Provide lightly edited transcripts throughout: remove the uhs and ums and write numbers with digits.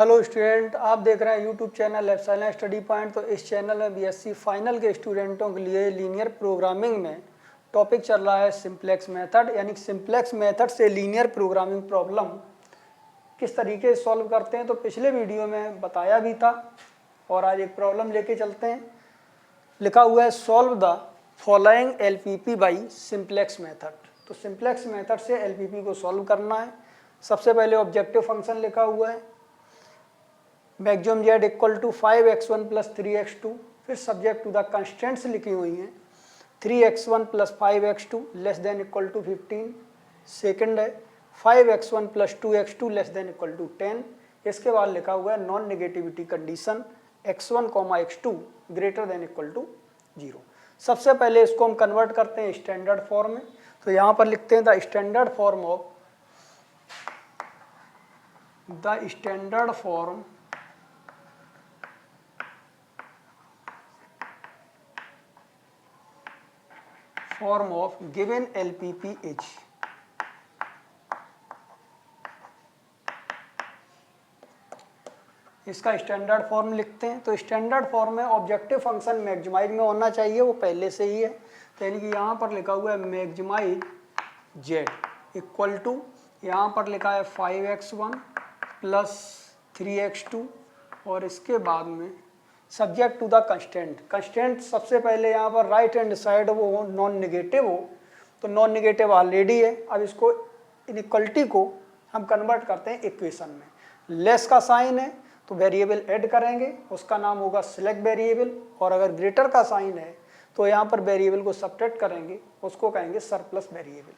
Hello student, आप देख रहे हैं YouTube channel epsilon study point. तो इस चैनल में बीएससी फाइनल के स्टूडेंटों के लिए लीनियर प्रोग्रामिंग में टॉपिक चल रहा है सिंप्लेक्स मेथड, यानी सिंप्लेक्स मेथड से लीनियर प्रोग्रामिंग प्रॉब्लम किस तरीके से सॉल्व करते हैं। तो पिछले वीडियो में बताया भी था और आज एक प्रॉब्लम लेके चलते हैं। लिखा हुआ है solve the following LPP by simplex method. तो सिंप्लेक्स मेथड से एलपीपी को सॉल्व करना है। सबसे पहले ऑब्जेक्टिव फंक्शन लिखा हुआ है maximum Z equal to 5x1 plus 3x2। फिर सब्जेक्ट टू द कंस्टेंट्स लिखी हुई हैं 3x1 plus 5x2 less than equal to 15। Second है 5x1 plus 2x2 less than equal to 10। इसके बाद लिखा हुआ है non negativity condition x1 x2 greater than equal to 0। सबसे पहले इसको हम कन्वर्ट करते हैं स्टैंडर्ड फॉर्म में। तो यहाँ पर लिखते हैं the standard form of given LPP is इसका स्टैंडर्ड फॉर्म लिखते हैं। तो स्टैंडर्ड फॉर्म में ऑब्जेक्टिव फंक्शन मैक्सिमाइज में होना चाहिए, वो पहले से ही है। तो यानी कि यहाँ पर लिखा हुआ है मैक्सिमाइज जेड इक्वल टू, यहाँ पर लिखा है 5x1 प्लस 3x2 और इसके बाद में सब्जेक्ट टू द कंस्टेंट सबसे पहले यहाँ पर राइट हैंड साइड वो हो नॉन नेगेटिव हो। तो नॉन नेगेटिव ऑलरेडी है। अब इसको इनइक्वलिटी को हम कन्वर्ट करते हैं इक्वेशन में। लेस का साइन है तो वेरिएबल ऐड करेंगे, उसका नाम होगा सिलेक्ट वेरिएबल। और अगर ग्रेटर का साइन है तो यहाँ पर वेरिएबल को सब्ट्रैक्ट करेंगे, उसको कहेंगे सरप्लस वेरिएबल।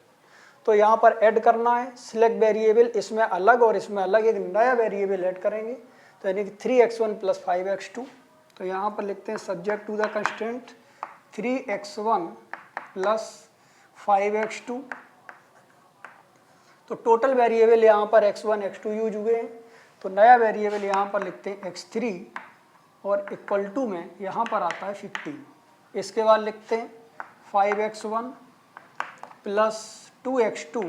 तो यहाँ पर ऐड करना है सिलेक्ट वेरिएबल, इसमें अलग और इसमें अलग एक नया वेरिएबल ऐड करेंगे। तो यानी कि 3x1 प्लस 5x2। तो यहाँ पर लिखते हैं subject to the constant 3x1 plus 5x2। तो टोटल वेरिएबल यहाँ पर x1 x2 यूज हुए हैं। तो नया वेरिएबल यहाँ पर लिखते हैं x3 और इक्वल टू में यहाँ पर आता है 15। इसके बाद लिखते हैं 5x1 plus 2x2,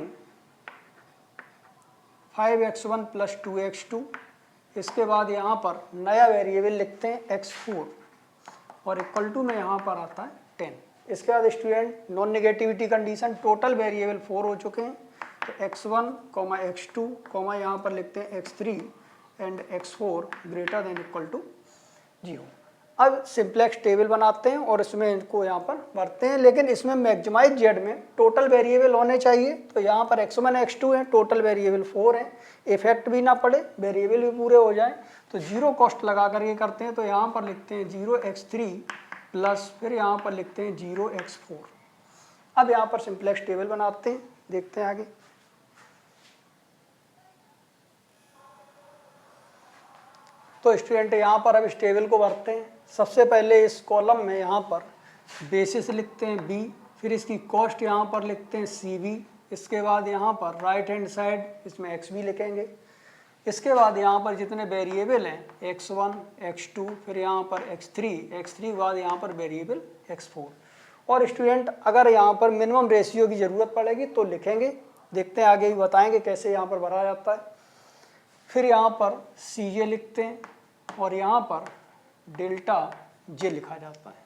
5x1 plus 2x2। इसके बाद यहाँ पर नया वेरिएबल लिखते हैं x4 और इक्वल टू में यहाँ पर आता है 10। इसके बाद student non negativity condition, total variable 4 हो चुके हैं। तो x1, x2, यहाँ पर लिखते हैं x3 and x4 greater than equal to 0। अब सिंप्लेक्स टेबल बनाते हैं और इसमें इनको यहाँ पर भरते हैं, लेकिन इसमें मैक्सिमाइज जेड में टोटल वेरिएबल होने चाहिए। तो यहाँ पर x1 x2 है, टोटल वेरिएबल 4 है, इफेक्ट भी ना पड़े, वेरिएबल भी पूरे हो जाएं। तो जीरो कॉस्ट लगा करके करते हैं। तो यहाँ पर लिखते हैं 0x3 प्लस फिर यहाँ पर लिखते हैं 0x4। अब यहाँ पर सिंप्लेक्स टेबल बनाते हैं, देखते हैं आगे। तो स्टूडेंट यहाँ पर अब इस टेबल को भरते हैं। सबसे पहले इस कॉलम में यहाँ पर बेसिस लिखते हैं b, फिर इसकी कॉस्ट यहाँ पर लिखते हैं cv। इसके बाद यहाँ पर राइट हैंड साइड इसमें xv लिखेंगे। इसके बाद यहाँ पर जितने वेरिएबल हैं x1 x2 फिर यहाँ पर x3 के बाद यहाँ पर वेरिएबल x4। और स्टूडेंट अगर यहाँ पर मिनिमम रेशियो की ज़रूरत पड़ेगी तो लिखेंगे, देखते हैं आगे भी बताएंगे कैसे यहाँ पर भरा जाता है। फिर यहाँ पर cj लिखते हैं और यहाँ पर डेल्टा जे लिखा जाता है।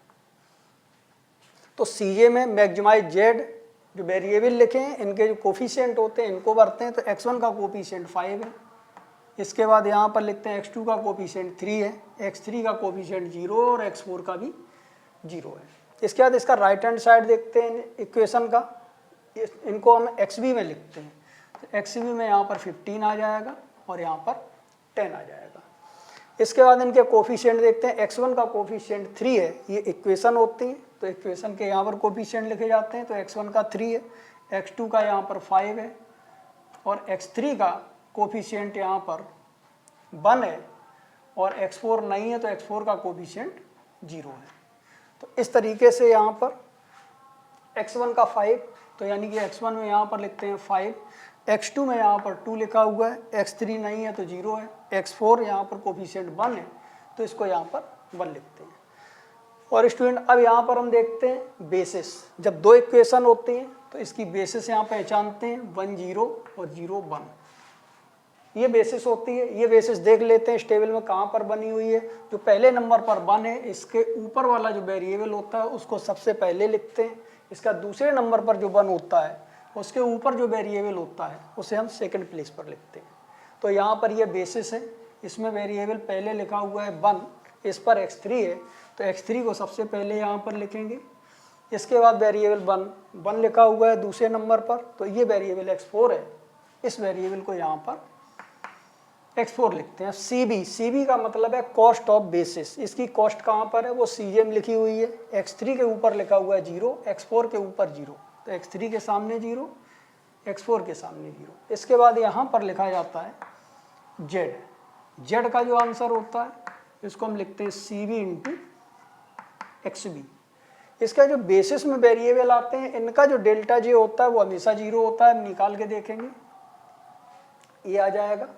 तो cj में मैक्सिमाइज जेड जो वेरिएबल लिखे हैं इनके जो कोफिशिएंट होते हैं इनको भरते हैं। तो x1 का कोफिशिएंट 5 है। इसके बाद यहाँ पर लिखते हैं x2 का कोफिशिएंट 3 है, x3 का कोफिशिएंट 0 और x4 का भी 0 है। इसके बाद इसका राइट हैंड साइड देखते हैं इक्वेशन का, इनको हम xv में लिखते हैं। तो xv में यहाँ पर 15 आ जाएगा और यहाँ पर 10 आ जाएगा। इसके बाद इनके कोफिशिएंट देखते हैं। x1 का कोफिशिएंट 3 है, ये इक्वेशन होती है तो इक्वेशन के यहाँ पर कोफिशिएंट लिखे जाते हैं। तो x1 का 3 है, x2 का यहाँ पर 5 है और x3 का कोफिशिएंट यहाँ पर 1 है और x4 नहीं है तो x4 का कोफिशिएंट 0 है। तो इस तरीके से यहाँ पर x1 का 5, तो यानी कि x1 में यहाँ पर लिखते हैं 5, x2 में यहाँ पर 2 लिखा हुआ है, x3 नहीं है तो 0 है, x4 यहाँ पर कोफिशिएंट 1 है तो इसको यहाँ पर 1 लिखते हैं। और स्टूडेंट अब यहाँ पर हम देखते हैं बेसिस। जब दो इक्वेशन होती हैं तो इसकी बेसिस यहाँ पहचानते हैं 1 0 और 0 1। ये बेसिस होती है। ये बेसिस देख लेते हैं इस टेबल में कहाँ पर बनी हुई है। जो पहले नंबर पर 1 है, इसके ऊपर वाला जो वेरिएबल होता है उसको सबसे पहले लिखते हैं। इसका दूसरे नंबर पर जो 1 होता है उसके ऊपर जो वेरिएबल होता है उसे हम सेकंड प्लेस पर लिखते हैं। तो यहाँ पर ये बेसिस है, इसमें वेरिएबल पहले लिखा हुआ है 1, इस पर x3 है तो x3 को सबसे पहले यहाँ पर लिखेंगे। इसके बाद वेरिएबल 1 लिखा हुआ है दूसरे नंबर पर, तो ये वेरिएबल x4 है, इस वेरिएबल को यहाँ पर x4 लिखते हैं। CB का मतलब है कॉस्ट ऑफ बेसिस। इसकी कॉस्ट कहाँ पर है, वो CJ में लिखी हुई है। x3 के ऊपर लिखा हुआ है 0, x4 के ऊपर 0, तो x3 के सामने 0, x4 के सामने 0। इसके बाद यहाँ पर लिखा जाता है Z का जो आंसर होता है इसको हम लिखते हैं CB इंटू XB। इसका जो बेसिस में वेरिएबल आते हैं इनका जो डेल्टा J होता है वो हमेशा 0 होता है। निकाल के देखेंगे ये आ जाएगा।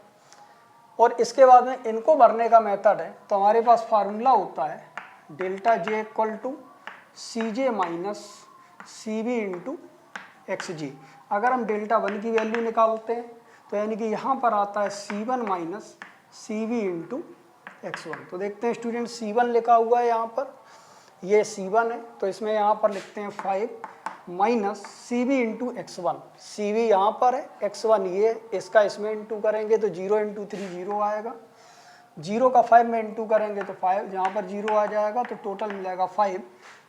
और इसके बाद में इनको भरने का मेथड है, तो हमारे पास फार्मूला होता है delta J equal to CJ minus CB into XJ। अगर हम डेल्टा 1 की वैल्यू निकालते हैं तो यानी कि यहाँ पर आता है C1 minus CB into X1। तो देखते हैं स्टूडेंट C1 लिखा हुआ है यहाँ पर, ये C1 है तो इसमें यहाँ पर लिखते हैं 5 minus CB into X1। CB यहाँ पर है, X1 ये, इसका इसमें इंटू करेंगे तो 0 इंटू 3 0 आएगा। 0 का 5 में इंटू करेंगे तो 5 यहाँ पर 0 आ जाएगा, तो टोटल मिलेगा 5।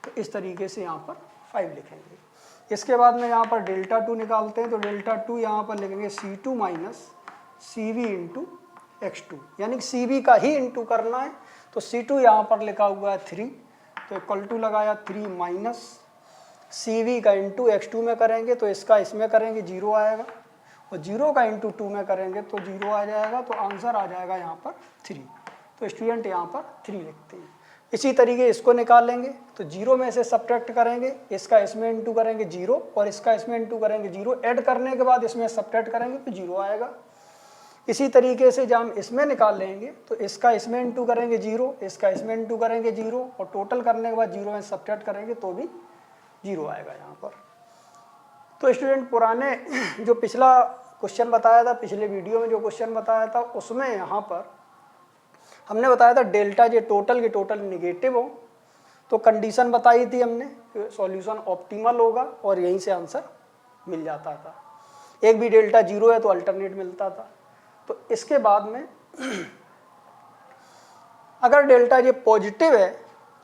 तो इस तरीके से यहाँ पर 5 लिखेंगे। इसके बाद में यहाँ पर डेल्टा 2 निकालते हैं, तो डेल्टा 2 यहाँ पर लिखेंगे C2 minus CB into X2, यानी कि CB का ही इंटू करना है। तो C2 यहाँ पर लिखा हुआ है 3, तो इक्वल टू लगाया 3 माइनस CV का इंटू X2 में करेंगे तो इसका इसमें करेंगे 0 आएगा, और 0 का इंटू 2 में करेंगे तो 0 आ जाएगा, तो आंसर आ जाएगा यहाँ पर 3। तो स्टूडेंट यहाँ पर 3 लिखते हैं। इसी तरीके इसको निकालेंगे तो 0 में से सब्ट्रैक्ट करेंगे, इसका इसमें इंटू करेंगे 0 और इसका इसमें इंटू करेंगे 0, ऐड करने के बाद इसमें सब्ट्रैक्ट करेंगे तो 0 आएगा। इसी तरीके से जब हम इसमें निकाल लेंगे तो इसका इसमें इंटू करेंगे 0, इसका इसमें इंटू करेंगे 0 और टोटल करने के बाद 0 में सब्ट्रैक्ट करेंगे तो भी 0 आएगा यहाँ पर। तो स्टूडेंट पुराने जो पिछला क्वेश्चन बताया था, पिछले वीडियो में जो क्वेश्चन बताया था उसमें यहाँ पर हमने बताया था डेल्टा J टोटल के टोटल निगेटिव हो, तो कंडीशन बताई थी हमने कि सॉल्यूशन ऑप्टिमल होगा और यहीं से आंसर मिल जाता था। एक भी डेल्टा 0 है तो अल्टरनेट मिलता था। तो इसके बाद में अगर डेल्टा J पॉजिटिव है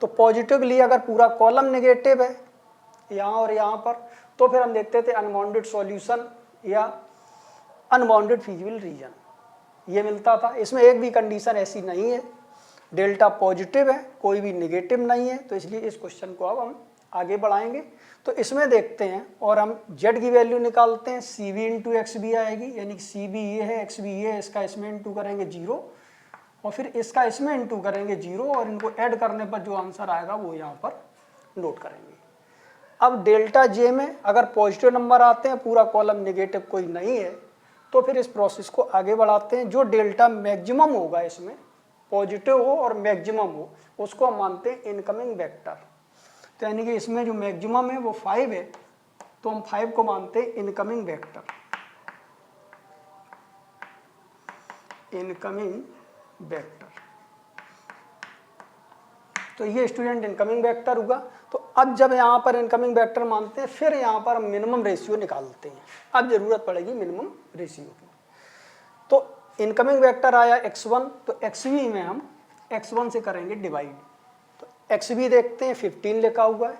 तो पॉजिटिव के लिए अगर पूरा कॉलम नेगेटिव है यहाँ और यहाँ पर, तो फिर हम देखते थे अनबाउंडेड सॉल्यूशन या अनबाउंडेड फीजिबल रीजन, ये मिलता था। इसमें एक भी कंडीशन ऐसी नहीं है, डेल्टा पॉजिटिव है, कोई भी नेगेटिव नहीं है, तो इसलिए इस क्वेश्चन को अब हम आगे बढ़ाएंगे। तो इसमें देखते हैं और हम Z की वैल्यू निकालते हैं, CB इंटू XB आएगी, यानी कि CB ये है, XB ये है, इसका इसमें इंटू करेंगे 0 और फिर इसका इसमें इंटू करेंगे 0 और इनको ऐड करने पर जो आंसर आएगा वो यहाँ पर नोट करेंगे। अब डेल्टा J में अगर पॉजिटिव नंबर आते हैं, पूरा कॉलम नेगेटिव कोई नहीं है, तो फिर इस प्रोसेस को आगे बढ़ाते हैं। जो डेल्टा मैक्सिमम होगा, इसमें पॉजिटिव हो और मैक्सिमम हो, उसको हम मानते हैं इनकमिंग वेक्टर। तो यानी कि इसमें जो मैक्सिमम है वो 5 है, तो हम 5 को मानते हैं इनकमिंग वेक्टर, इनकमिंग वेक्टर। तो ये स्टूडेंट इनकमिंग वेक्टर हुआ। तो अब जब यहाँ पर इनकमिंग वेक्टर मानते हैं, फिर यहाँ पर मिनिमम रेशियो निकालते हैं। अब जरूरत पड़ेगी मिनिमम रेशियो की। तो इनकमिंग वेक्टर आया x1, तो xv में हम x1 से करेंगे डिवाइड। तो xv देखते हैं 15 लिखा हुआ है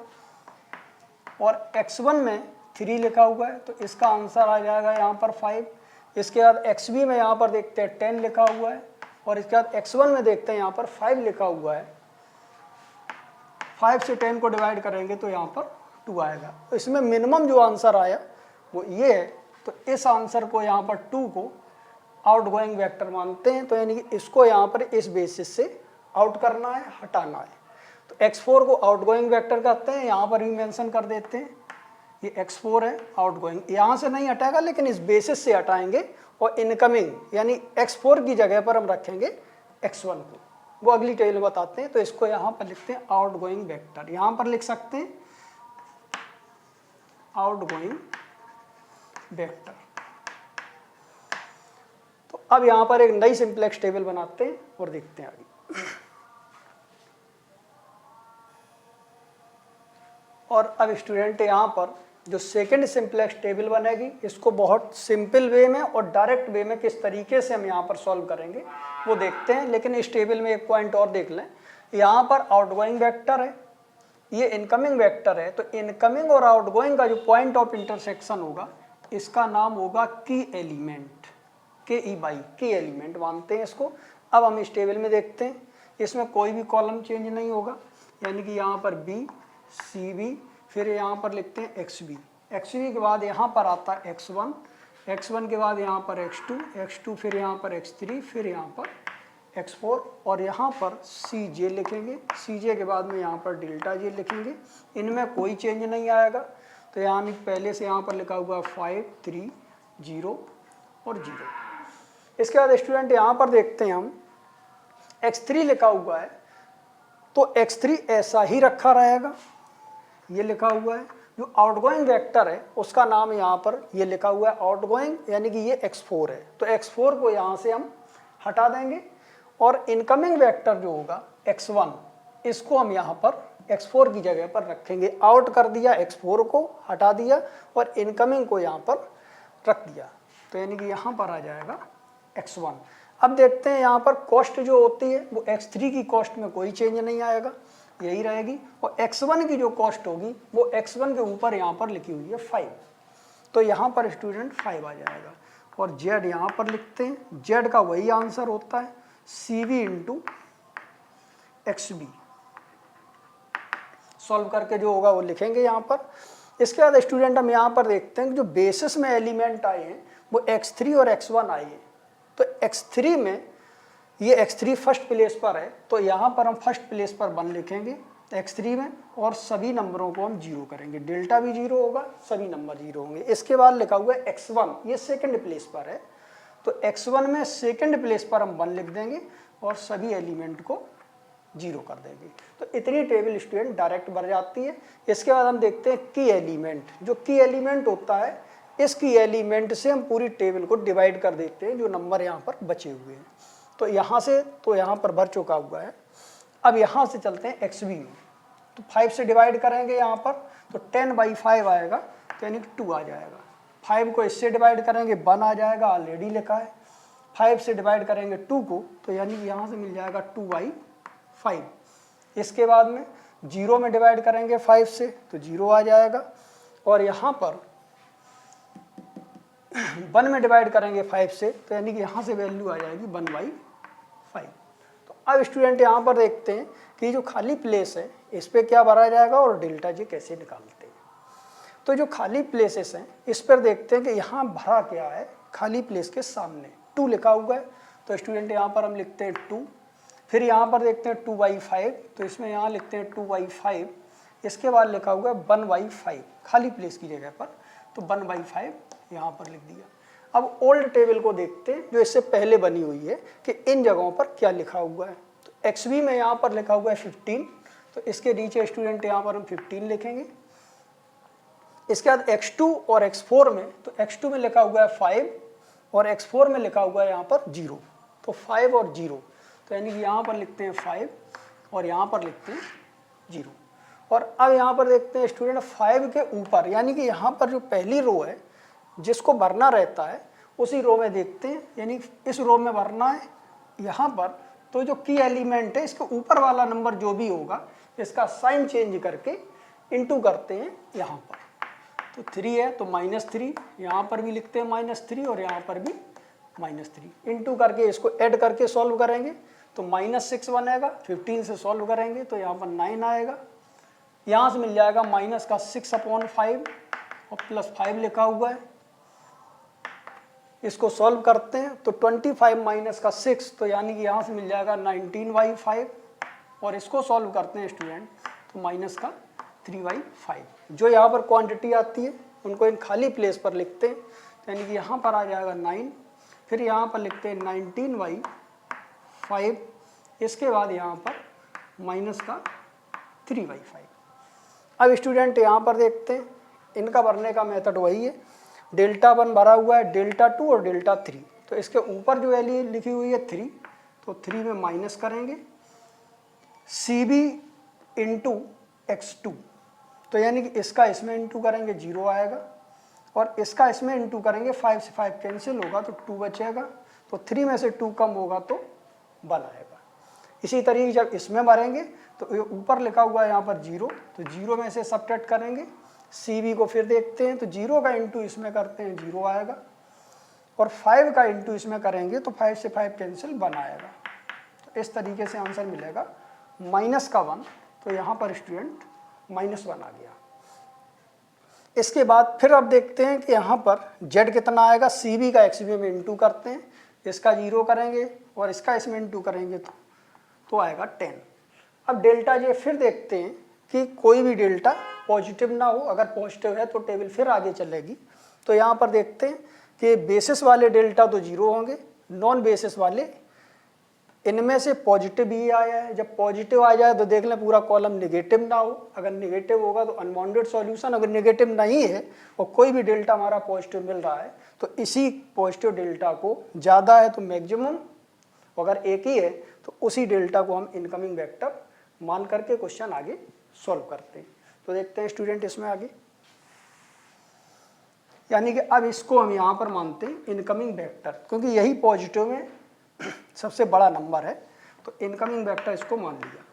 और x1 में 3 लिखा हुआ है, तो इसका आंसर आ जाएगा यहाँ पर 5। इसके बाद xv में यहाँ पर देखते हैं 10 लिखा हुआ है और इसके बाद x1 में देखते हैं यहाँ पर 5 लिखा हुआ है। 5 से 10 को डिवाइड करेंगे तो यहाँ पर 2 आएगा। तो इसमें मिनिमम जो आंसर आया वो ये है, तो इस आंसर को यहाँ पर 2 को आउटगोइंग वेक्टर मानते हैं। तो यानी कि इसको यहाँ पर इस बेसिस से आउट करना है, हटाना है। तो x4 को आउटगोइंग वेक्टर कहते हैं, यहाँ पर भी मेंशन कर देते हैं, ये x4 है आउटगोइंग, यहाँ से नहीं हटाएगा लेकिन इस बेसिस से हटाएंगे और इनकमिंग यानी x4 की जगह पर हम रखेंगे x1 को, वो अगली टेबल बताते हैं। तो इसको यहाँ पर लिखते हैं आउटगोइंग वेक्टर, यहाँ पर लिख सकते हैं आउटगोइंग वेक्टर। तो अब यहाँ पर एक नई सिंप्लेक्स टेबल बनाते हैं और देखते हैं आगे। और अब स्टूडेंट यहाँ पर जो सेकंड सिंप्लेक्स टेबल बनेगी, इसको बहुत सिंपल वे में और डायरेक्ट वे में किस तरीके से हम यहाँ पर सॉल्व करेंगे वो देखते हैं। लेकिन इस टेबल में एक पॉइंट और देख लें, यहाँ पर आउटगोइंग वेक्टर है, ये इनकमिंग वेक्टर है, तो इनकमिंग और आउटगोइंग का जो पॉइंट ऑफ इंटरसेक्शन होगा इसका नाम होगा की एलिमेंट, की एलिमेंट मानते हैं इसको। अब हम इस टेबल में देखते हैं, इसमें कोई भी कॉलम चेंज नहीं होगा, यानी कि यहाँ पर बी सी बी, फिर यहाँ पर लिखते हैं एक्स बी के बाद यहाँ पर आता है x1 के बाद यहाँ पर x2 फिर यहाँ पर x3 फिर यहाँ पर x4 और यहाँ पर cj लिखेंगे, cj के बाद में यहाँ पर डेल्टा जे लिखेंगे। इनमें कोई चेंज नहीं आएगा, तो यानी पहले से यहाँ पर लिखा हुआ 5 3 0 और 0। इसके बाद स्टूडेंट यहाँ पर देखते हैं हम x3 लिखा हुआ है, तो x3 ऐसा ही रखा रहेगा, ये लिखा हुआ है। जो आउटगोइंग वेक्टर है उसका नाम यहाँ पर ये लिखा हुआ है आउटगोइंग, यानी कि ये x4 है, तो x4 को यहाँ से हम हटा देंगे। और इनकमिंग वेक्टर जो होगा x1, इसको हम यहाँ पर x4 की जगह पर रखेंगे। आउट कर दिया, x4 को हटा दिया और इनकमिंग को यहाँ पर रख दिया, तो यानी कि यहाँ पर आ जाएगा x1। अब देखते हैं यहाँ पर कॉस्ट जो होती है वो x3 की कॉस्ट में कोई चेंज नहीं आएगा, यही रहेगी। और x1 की जो कॉस्ट होगी वो x1 के ऊपर यहाँ पर लिखी हुई है 5, तो यहाँ पर स्टूडेंट 5 आ जाएगा। और z यहाँ पर लिखते हैं, z का वही आंसर होता है CV इंटू XB। सॉल्व करके जो होगा वो लिखेंगे यहाँ पर। इसके बाद स्टूडेंट हम यहाँ पर देखते हैं कि जो बेसिस में एलिमेंट आए हैं वो x3 और x1 आए हैं। तो x3 में ये x3 फर्स्ट प्लेस पर है, तो यहाँ पर हम फर्स्ट प्लेस पर 1 लिखेंगे x3 में और सभी नंबरों को हम 0 करेंगे, डेल्टा भी 0 होगा, सभी नंबर 0 होंगे। इसके बाद लिखा हुआ है x1, ये सेकंड प्लेस पर है, तो x1 में सेकंड प्लेस पर हम 1 लिख देंगे और सभी एलिमेंट को 0 कर देंगे। तो इतनी टेबल स्टूडेंट डायरेक्ट भर जाती है। इसके बाद हम देखते हैं की एलिमेंट। जो की एलिमेंट होता है, इस की एलिमेंट से हम पूरी टेबल को डिवाइड कर देते हैं, जो नंबर यहाँ पर बचे हुए हैं। तो यहाँ से तो यहाँ पर भर चुका हुआ है। अब यहाँ से चलते हैं XB में, तो 5 से डिवाइड करेंगे यहाँ पर, तो 10/5 आएगा, तो यानी कि 2 आ जाएगा। 5 को इससे डिवाइड करेंगे 1 आ जाएगा, ऑलरेडी लिखा है। 5 से डिवाइड करेंगे 2 को, तो यानी कि यहाँ से मिल जाएगा 2/5। इसके बाद में 0 में डिवाइड करेंगे 5 से, तो 0 आ जाएगा। और यहाँ पर 1 में डिवाइड करेंगे 5 से, तो यानी कि यहाँ से वैल्यू आ जाएगी 1/5। तो अब स्टूडेंट यहाँ पर देखते हैं कि जो खाली प्लेस है इस पर क्या भरा जाएगा और डेल्टा जी कैसे निकालते हैं। तो जो खाली प्लेसेस हैं इस पर देखते हैं कि यहाँ भरा क्या है। खाली प्लेस के सामने 2 लिखा हुआ है, तो स्टूडेंट यहाँ पर हम लिखते हैं 2। फिर यहाँ पर देखते हैं 2/5, तो इसमें यहाँ लिखते हैं 2/5। इसके बाद लिखा हुआ है 1/5 खाली प्लेस की जगह पर, तो 1/5 यहाँ पर लिख दिया। अब ओल्ड टेबल को देखते हैं जो इससे पहले बनी हुई है कि इन जगहों पर क्या लिखा हुआ है। तो XB में यहाँ पर लिखा हुआ है 15, तो इसके नीचे स्टूडेंट यहाँ पर हम 15 लिखेंगे। इसके बाद X2 और X4 में, तो X2 में लिखा हुआ है 5 और X4 में लिखा हुआ है यहाँ पर 0, तो 5 और 0, तो यानी कि यहाँ पर लिखते हैं 5 और यहाँ पर लिखते हैं 0। और अब यहाँ पर देखते हैं स्टूडेंट 5 के ऊपर, यानी कि यहाँ पर जो पहली रो है जिसको भरना रहता है उसी रो में देखते हैं, यानी इस रो में भरना है यहाँ पर। तो जो की एलिमेंट है इसके ऊपर वाला नंबर जो भी होगा इसका साइन चेंज करके इनटू करते हैं यहाँ पर। तो 3 है तो -3, यहाँ पर भी लिखते हैं -3 और यहाँ पर भी -3, इनटू करके इसको ऐड करके सॉल्व करेंगे तो -6 बनेगा। 15 से सॉल्व करेंगे तो यहाँ पर 9 आएगा। यहाँ से मिल जाएगा -6/5 और +5 लिखा हुआ है। इसको सॉल्व करते हैं तो 25 - 6, तो यानी कि यहाँ से मिल जाएगा 19/5 और इसको सॉल्व करते हैं स्टूडेंट तो -3/5। जो यहाँ पर क्वांटिटी आती है उनको इन खाली प्लेस पर लिखते हैं, यानी कि यहाँ पर आ जाएगा 9, फिर यहाँ पर लिखते हैं 19/5, इसके बाद यहाँ पर -3/5। अब स्टूडेंट यहाँ पर देखते हैं इनका भरने का मेथड वही है। डेल्टा 1 भरा हुआ है, डेल्टा 2 और डेल्टा 3, तो इसके ऊपर जो वैल्यू लिखी हुई है 3, तो 3 में माइनस करेंगे CB इंटू x2, तो यानी कि इसका इसमें इंटू करेंगे 0 आएगा, और इसका इसमें इंटू करेंगे 5 से 5 कैंसिल होगा तो 2 बचेगा, तो 3 में से 2 कम होगा तो 1 आएगा। इसी तरीके जब इसमें भरेंगे तो ये ऊपर लिखा हुआ है यहाँ पर 0, तो 0 में से सब्ट्रैक्ट करेंगे CB को, फिर देखते हैं तो 0 का इंटू इसमें करते हैं 0 आएगा, और 5 का इंटू इसमें करेंगे तो 5 से 5 कैंसिल 1 आएगा। तो इस तरीके से आंसर मिलेगा माइनस का 1, तो यहाँ पर स्टूडेंट -1 आ गया। इसके बाद फिर अब देखते हैं कि यहाँ पर z कितना आएगा, CB का XB में इंटू करते हैं, इसका 0 करेंगे और इसका इसमें इंटू करेंगे तो आएगा 10। अब डेल्टा J फिर देखते हैं कि कोई भी डेल्टा पॉजिटिव ना हो, अगर पॉजिटिव है तो टेबल फिर आगे चलेगी। तो यहाँ पर देखते हैं कि बेसिस वाले डेल्टा तो 0 होंगे, नॉन बेसिस वाले इनमें से पॉजिटिव ही आया है। जब पॉजिटिव आ जाए तो देख लें पूरा कॉलम नेगेटिव ना हो, अगर नेगेटिव होगा तो अनबाउंडेड सॉल्यूशन, अगर नेगेटिव नहीं है और कोई भी डेल्टा हमारा पॉजिटिव मिल रहा है तो इसी पॉजिटिव डेल्टा को ज़्यादा है तो मैक्सिमम, अगर एक ही है तो उसी डेल्टा को हम इनकमिंग वेक्टर मान करके क्वेश्चन आगे सॉल्व करते हैं। तो देखते हैं स्टूडेंट इसमें आगे, यानी कि अब इसको हम यहाँ पर मानते हैं इनकमिंग वेक्टर, क्योंकि यही पॉजिटिव में सबसे बड़ा नंबर है, तो इनकमिंग वेक्टर इसको मान लिया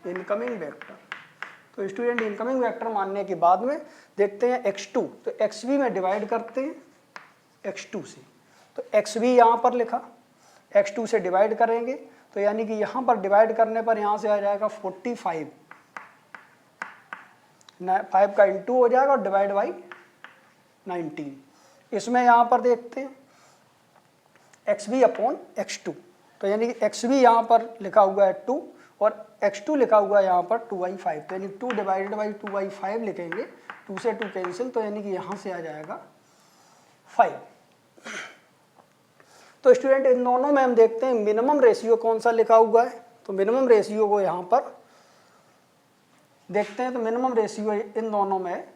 इनकमिंग वेक्टर। तो स्टूडेंट इनकमिंग वेक्टर मानने के बाद में देखते हैं x2, तो xv में डिवाइड करते हैं x2 से, तो xv यहाँ पर लिखा, x2 से डिवाइड करेंगे तो यानी कि यहाँ पर डिवाइड करने पर यहाँ से आ जाएगा 45, 5 का इंटू हो जाएगा और डिवाइड बाई 19। इसमें यहाँ पर देखते हैं XV अपॉन x2, तो यानी कि XV यहाँ पर लिखा हुआ है 2 और x2 लिखा हुआ है यहाँ पर 2/5, तो यानी 2 डिवाइडेड बाई 2/5 लिखेंगे, 2 से 2 कैंसिल, तो यानी कि यहाँ से आ जाएगा 5। तो स्टूडेंट इन दोनों में हम देखते हैं मिनिमम रेशियो कौन सा लिखा हुआ है, तो मिनिमम रेशियो को यहाँ पर देखते हैं, तो मिनिमम रेशियो इन दोनों में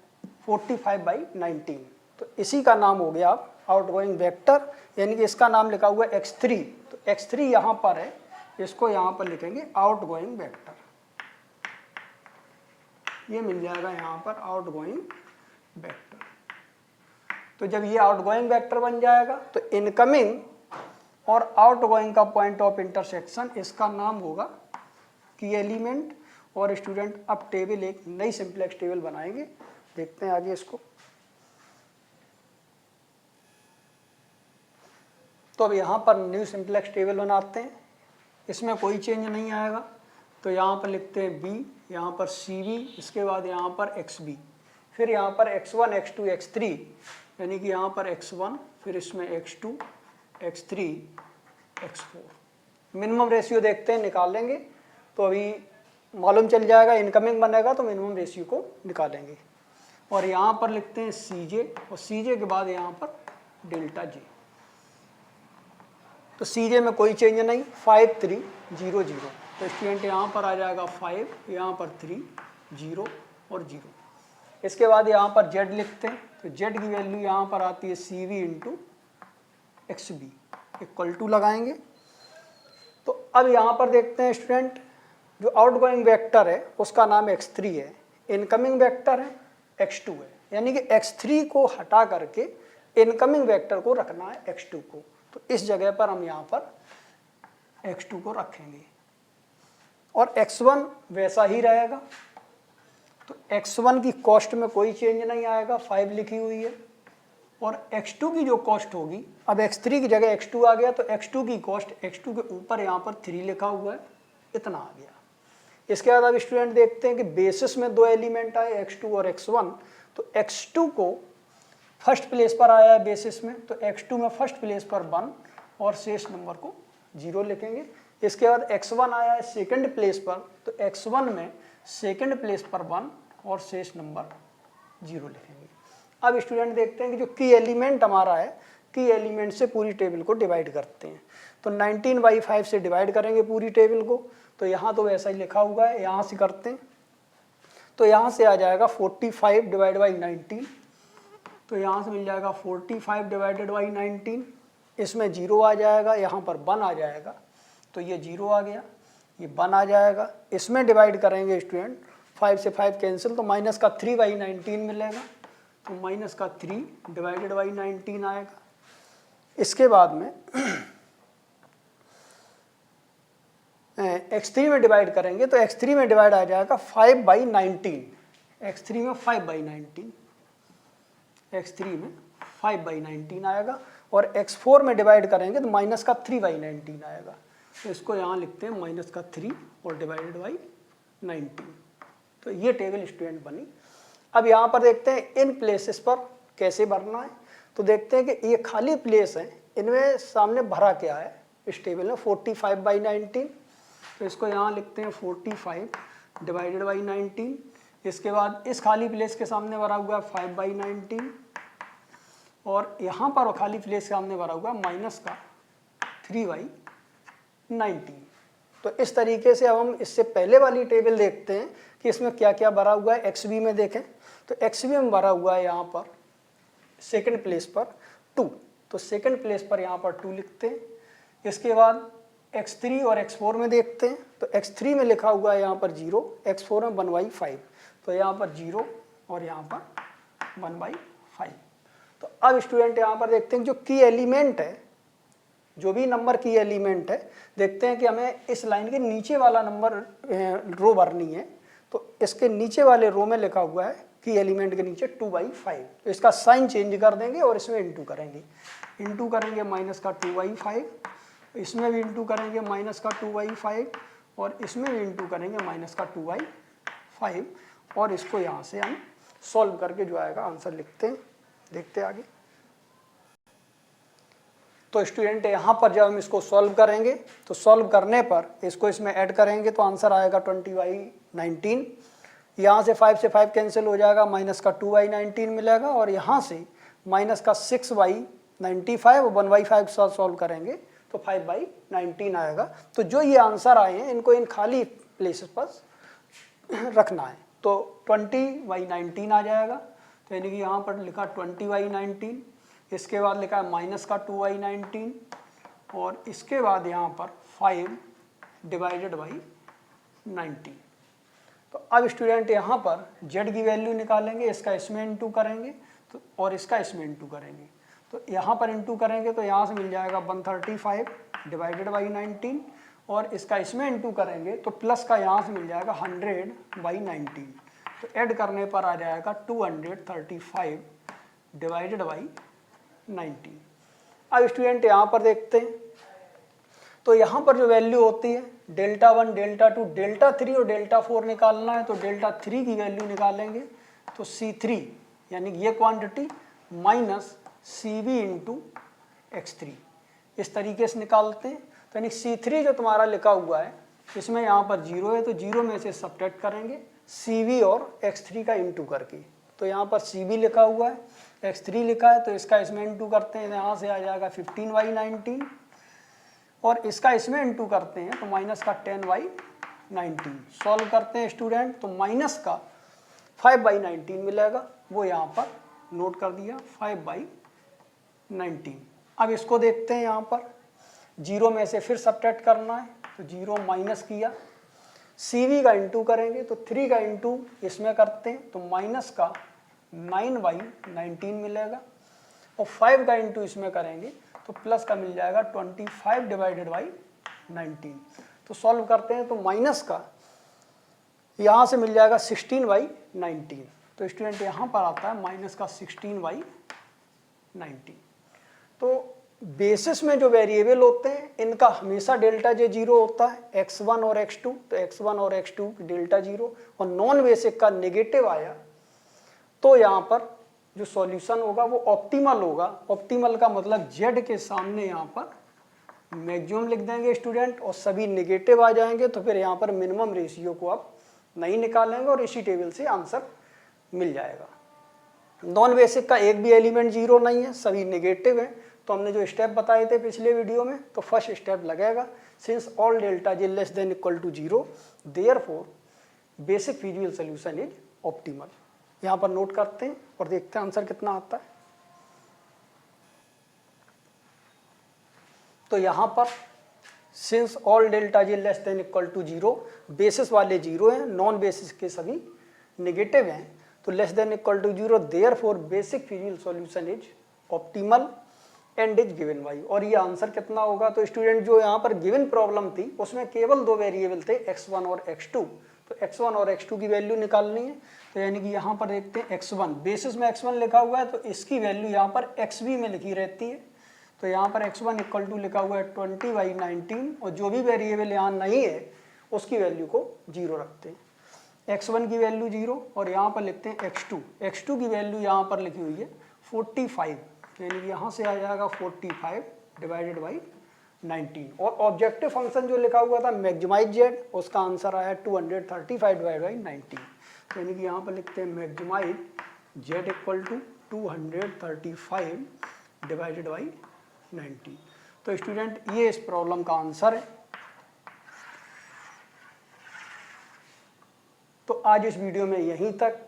45/19, तो इसी का नाम हो गया आउटगोइंग वेक्टर, यानी कि इसका नाम लिखा हुआ है x3, तो x3 यहाँ पर है, इसको यहाँ पर लिखेंगे आउटगोइंग वेक्टर, ये मिल जाएगा यहाँ पर आउटगोइंग वेक्टर। तो जब ये आउटगोइंग वेक्टर बन जाएगा तो इनकमिंग और आउटगोइंग का पॉइंट ऑफ इंटरसेक्शन, इसका नाम होगा की एलिमेंट। और स्टूडेंट अब टेबल एक नई सिंप्लेक्स टेबल बनाएंगे, देखते हैं आगे इसको। तो अब यहाँ पर न्यू सिंप्लेक्स टेबल बनाते हैं, इसमें कोई चेंज नहीं आएगा, तो यहाँ पर लिखते हैं b, यहाँ पर cv, इसके बाद यहाँ पर xb, फिर यहाँ पर x1 x2 x3, यानी कि यहाँ पर x1, फिर इसमें x2 x3 x4। Minimum ratio देखते हैं, निकाल लेंगे, तो अभी मालूम चल जाएगा, इनकमिंग बनेगा तो मिनिमम रेशियो को निकालेंगे। और यहाँ पर लिखते हैं cj, और cj के बाद यहाँ पर डेल्टा j, तो cj में कोई चेंज नहीं, 5 3 0 0, तो स्टूडेंट यहाँ पर आ जाएगा 5, यहाँ पर 3 0 और 0। इसके बाद यहाँ पर z लिखते हैं, तो z की वैल्यू यहाँ पर आती है cv into xb equal to लगाएंगे। तो अब यहाँ पर देखते हैं स्टूडेंट, जो आउटगोइंग वेक्टर है उसका नाम x3 है, इनकमिंग वेक्टर है x2 है, यानी कि x3 को हटा करके इनकमिंग वेक्टर को रखना है x2 को, तो इस जगह पर हम यहाँ पर x2 को रखेंगे और x1 वैसा ही रहेगा। तो x1 की कॉस्ट में कोई चेंज नहीं आएगा, 5 लिखी हुई है, और x2 की जो कॉस्ट होगी, अब x3 की जगह x2 आ गया, तो x2 की कॉस्ट, x2 के ऊपर यहाँ पर 3 लिखा हुआ है, इतना आ गया। इसके बाद अब स्टूडेंट देखते हैं कि बेसिस में 2 एलिमेंट आए x2 और x1, तो x2 को फर्स्ट प्लेस पर आया है बेसिस में, तो x2 में फर्स्ट प्लेस पर 1 और शेष नंबर को 0 लिखेंगे। इसके बाद x1 आया है सेकंड प्लेस पर, तो x1 में सेकंड प्लेस पर 1 और शेष नंबर 0 लिखेंगे। अब स्टूडेंट देखते हैं कि जो की एलिमेंट हमारा है, की एलिमेंट से पूरी टेबल को डिवाइड करते हैं, तो 19/5 से डिवाइड करेंगे पूरी टेबल को, तो यहाँ तो वैसा ही लिखा हुआ है, यहाँ से करते हैं, तो यहाँ से आ जाएगा 45 डिवाइड बाई 19, तो यहाँ से मिल जाएगा 45 डिवाइडेड बाई 19, इसमें 0 आ जाएगा, यहाँ पर 1 आ जाएगा, तो ये 0 आ गया, ये 1 आ जाएगा। इसमें डिवाइड करेंगे स्टूडेंट, 5 से 5 कैंसिल, तो माइनस का 3 बाई 19 मिलेगा, तो माइनस का 3 डिवाइडेड बाई 19 आएगा। इसके बाद में x3 में डिवाइड करेंगे, तो x3 में डिवाइड आ जाएगा 5 बाई 19, x3 में 5 बाई 19, x3 में 5 बाई 19 आएगा, और x4 में डिवाइड करेंगे तो माइनस का 3 बाई 19 आएगा। तो इसको यहाँ लिखते हैं माइनस का 3 और डिवाइडेड बाई 19। तो ये टेबल स्टूडेंट बनी। अब यहाँ पर देखते हैं इन प्लेसेस पर कैसे भरना है। तो देखते हैं कि ये खाली प्लेस है, इनमें सामने भरा क्या है इस टेबल में, 45 बाई 19। तो इसको यहाँ लिखते हैं 45 डिवाइडेड बाई 19। इसके बाद इस खाली प्लेस के सामने भरा हुआ है 5 बाई 19, और यहाँ पर खाली प्लेस के सामने भरा हुआ है माइनस का 3 बाई 19। तो इस तरीके से अब हम इससे पहले वाली टेबल देखते हैं कि इसमें क्या क्या भरा हुआ है। XB में देखें तो XB में भरा हुआ है यहाँ पर सेकंड प्लेस पर 2, तो सेकंड प्लेस पर यहाँ पर 2 लिखते हैं। इसके बाद x3 और x4 में देखते हैं, तो x3 में लिखा हुआ है यहाँ पर 0, x4 में 1/5, तो यहाँ पर 0 और यहाँ पर 1/5। तो अब स्टूडेंट यहाँ पर देखते हैं जो की एलिमेंट है, जो भी नंबर की एलिमेंट है, देखते हैं कि हमें इस लाइन के नीचे वाला नंबर रो भरनी है। तो इसके नीचे वाले रो में लिखा हुआ है कि एलिमेंट के नीचे 2/5, तो इसका साइन चेंज कर देंगे और इसमें इंटू करेंगे, इंटू करेंगे माइनस का 2/5, इसमें भी इंटू करेंगे माइनस का 2/5, और इसमें भी इंटू करेंगे माइनस का 2/5, और इसको यहाँ से हम सॉल्व करके जो आएगा आंसर लिखते हैं। देखते हैं आगे। तो स्टूडेंट यहाँ पर जब हम इसको सॉल्व करेंगे, तो सॉल्व करने पर इसको इसमें ऐड करेंगे तो आंसर आएगा 20/19। यहाँ से 5 से 5 कैंसिल हो जाएगा, माइनस का 2/19 मिलेगा, और यहाँ से माइनस का 6/95 और 1/5 साथ सॉल्व करेंगे तो 5/19 आएगा। तो जो ये आंसर आए हैं इनको इन खाली प्लेसेस पर रखना है, तो 20/19 आ जाएगा। तो यानी कि यहाँ पर लिखा 20/19, इसके बाद लिखा है माइनस का 2/19, और इसके बाद यहाँ पर 5 डिवाइडेड बाई 19। तो अब स्टूडेंट यहाँ पर z की वैल्यू निकालेंगे, इसका इसमें इंटू करेंगे तो, और इसका इसमें इंटू करेंगे। तो यहाँ पर इंटू करेंगे तो यहाँ से मिल जाएगा 135 डिवाइडेड बाई 19, और इसका इसमें इंटू करेंगे तो प्लस का यहाँ से मिल जाएगा 100/19। तो ऐड करने पर आ जाएगा 235 डिवाइडेड बाई 19। अब स्टूडेंट यहाँ पर देखते हैं, तो यहाँ पर जो वैल्यू होती है Δ1, Δ2, Δ3 और Δ4 निकालना है। तो Δ3 की वैल्यू निकालेंगे तो C3 यानी ये quantity minus CV into x3, इस तरीके से निकालते हैं। तो यानी C3 जो तुम्हारा लिखा हुआ है इसमें यहाँ पर 0 है, तो 0 में से सब्ट्रैक्ट करेंगे CV और x3 का इंटू करके। तो यहाँ पर CV लिखा हुआ है, x3 लिखा है, तो इसका इसमें इंटू करते हैं, यहाँ से आ जाएगा 15/19, और इसका इसमें इंटू करते हैं तो माइनस का 10/19। सॉल्व करते हैं स्टूडेंट, तो माइनस का 5/19 मिलेगा, वो यहाँ पर नोट कर दिया 5/19। अब इसको देखते हैं, यहाँ पर 0 में से फिर सब्ट्रैक्ट करना है, तो 0 माइनस किया, CV का इंटू करेंगे तो 3 का इंटू इसमें करते हैं तो माइनस का 9/19 मिलेगा, और 5 का इंटू इसमें करेंगे तो प्लस का मिल जाएगा 25 डिवाइडेड बाई 19। तो सॉल्व करते हैं तो माइनस का यहाँ से मिल जाएगा 16/19। तो स्टूडेंट यहाँ पर आता है माइनस का 16/19। तो बेसिस में जो वेरिएबल होते हैं इनका हमेशा Δj 0 होता है, x1 और x2, तो x1 और x2 Δ0, और नॉन बेसिक का नेगेटिव आया तो यहाँ पर जो सॉल्यूशन होगा वो ऑप्टिमल होगा। ऑप्टिमल का मतलब z के सामने यहाँ पर मैक्सिमम लिख देंगे स्टूडेंट, और सभी नेगेटिव आ जाएंगे, तो फिर यहाँ पर मिनिमम रेशियो को आप नहीं निकालेंगे और इसी टेबल से आंसर मिल जाएगा। नॉन बेसिक का एक भी एलिमेंट 0 नहीं है, सभी नेगेटिव है। तो हमने जो स्टेप बताए थे पिछले वीडियो में, तो फर्स्ट स्टेप लगेगा, since all Δj less than equal to 0 therefore basic physical solution is optimal. यहाँ पर नोट करते हैं और देखते हैं आंसर कितना आता है। तो यहाँ पर since all delta J less than equal to 0, basis वाले 0 हैं, नॉन बेसिस के सभी नेगेटिव हैं, तो less than equal to 0, therefore basic physical solution is optimal and is given by. और ये आंसर कितना होगा, तो स्टूडेंट जो यहाँ पर गिवन प्रॉब्लम थी उसमें केवल 2 वेरिएबल थे x1 और x2, तो x1 और x2 की वैल्यू निकालनी है। तो यानी कि यहाँ पर देखते हैं x1, बेसिस में x1 लिखा हुआ है तो इसकी वैल्यू यहाँ पर xb में लिखी रहती है, तो यहाँ पर x1 इक्वल टू लिखा हुआ है 20/19, और जो भी वेरिएबल यहाँ नहीं है उसकी वैल्यू को 0 रखते हैं। x1 की वैल्यू 0 और यहाँ पर लिखते हैं x2 की वैल्यू यहाँ पर लिखी हुई है 45, यानी कि यहाँ से आ जाएगा 45 डिवाइडेड बाई 19। और ऑब्जेक्टिव फंक्शन जो लिखा हुआ था मैक्सिमाइज जेड, उसका आंसर आया 235 डिवाइड बाई 19, यानी कि यहाँ पर लिखते हैं maximize Z equal to 235 divided by 90। तो स्टूडेंट ये इस प्रॉब्लम का आंसर है। तो आज इस वीडियो में यहीं तक,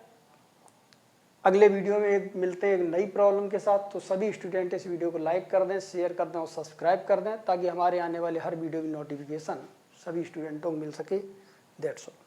अगले वीडियो में मिलते हैं एक नई प्रॉब्लम के साथ। तो सभी स्टूडेंट इस वीडियो को लाइक कर दें, शेयर कर दें और सब्सक्राइब कर दें, ताकि हमारे आने वाले हर वीडियो की नोटिफिकेशन सभी स्टूडेंटों को मिल सके। That's all.